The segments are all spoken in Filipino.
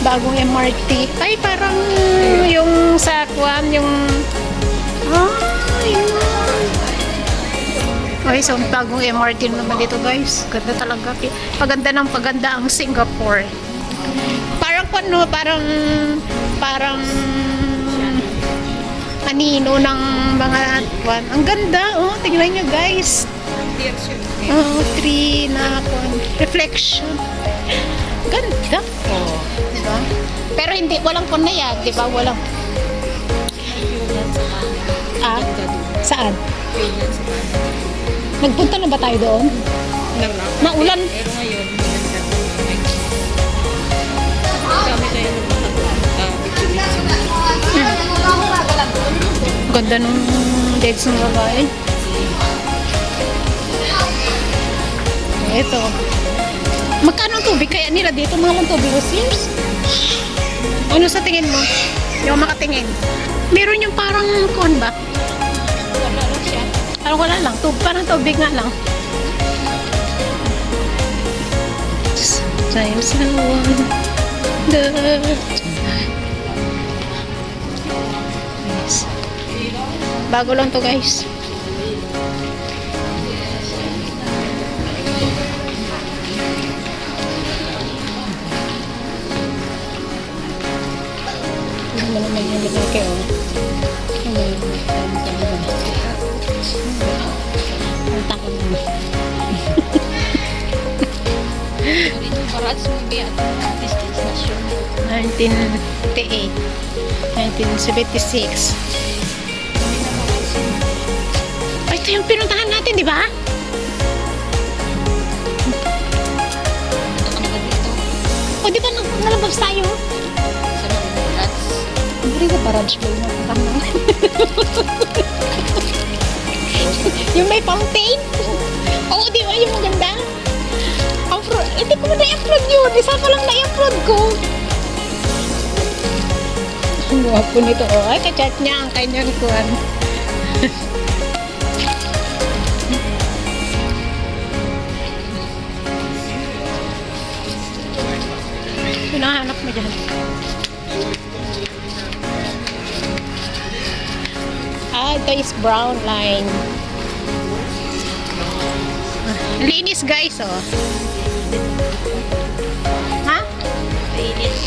Bagong MRT. Ay, parang yung sa Kwan, yung... yun. Okay, so bagong MRT naman dito guys. Ganda talaga. Paganda ng paganda ang Singapore. Parang ano, parang anino ng mga Kwan. Ang ganda, oh. Tingnan nyo guys. Tree na Kwan. Reflection. Ganda. Oh, diba? Pero hindi, walang kunayag, diba? Walang... Saan? Nagpunta na ba tayo doon? Maulan. Pero ngayon, kami kayo Ganda nung dates ng babae. Ito. Magkano ang tubig kaya nila dito? Mahal ang tubig. Sears? Ano sa tingin mo? Yung makatingin. Meron yung parang kon ba? wala lang siya. Parang wala lang. Parang tubig nga lang. Times the one. Yes. Bago lang to guys. Ano naman yung lalaki oh. Ang takot mo. Para sa movie at destination. 1978. 1976. Ay, ito yung pinuntahan natin, di ba? O, di ba nalabas tayo? Sa mga barats. Hindi ka barrage ba yun? Yung may fountain? Oo, di ba? Yung maganda? Hindi ko na i-upload yun. Isa ko lang na-upload ko. Ang guwapo nito. Oh, ay, kachat niya ang kanyang kuwan. Hinahanap mo dyan. Ito is brown line. Linis guys, oh. Ha? Linis.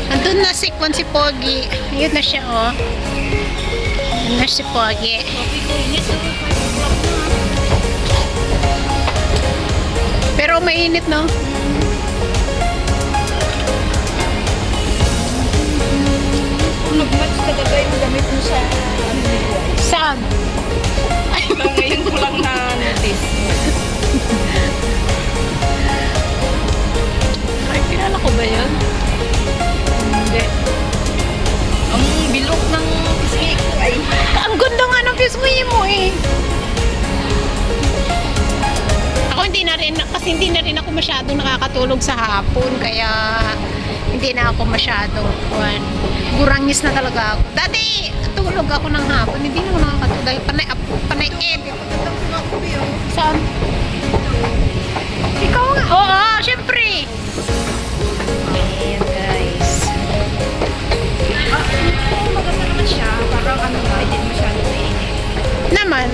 Andun na si Pogi. Ayun na siya, oh. Ayun na si Pogi. Pero mainit, no? Kung nag-match ka ba yung gamit mo sa Saan? Ay, ngayon ko lang na-notice. Ay, kilala ko ba yan? Hindi. Ang bilog ng pisngi ko ay... Ang ganda nga ng pisngi mo, eh. Ako hindi na rin ako masyadong nakakatulog sa hapon, kaya hindi na ako masyadong gurangis na talaga ako. Dati tulog ako ng hapon, hindi na ako nakakatulog dahil panay edit. Saan? Ikaw nga. Oo, syempre. Ayan guys. Maganda naman siya. Parang ano ba, hindi masyado mainit. Naman.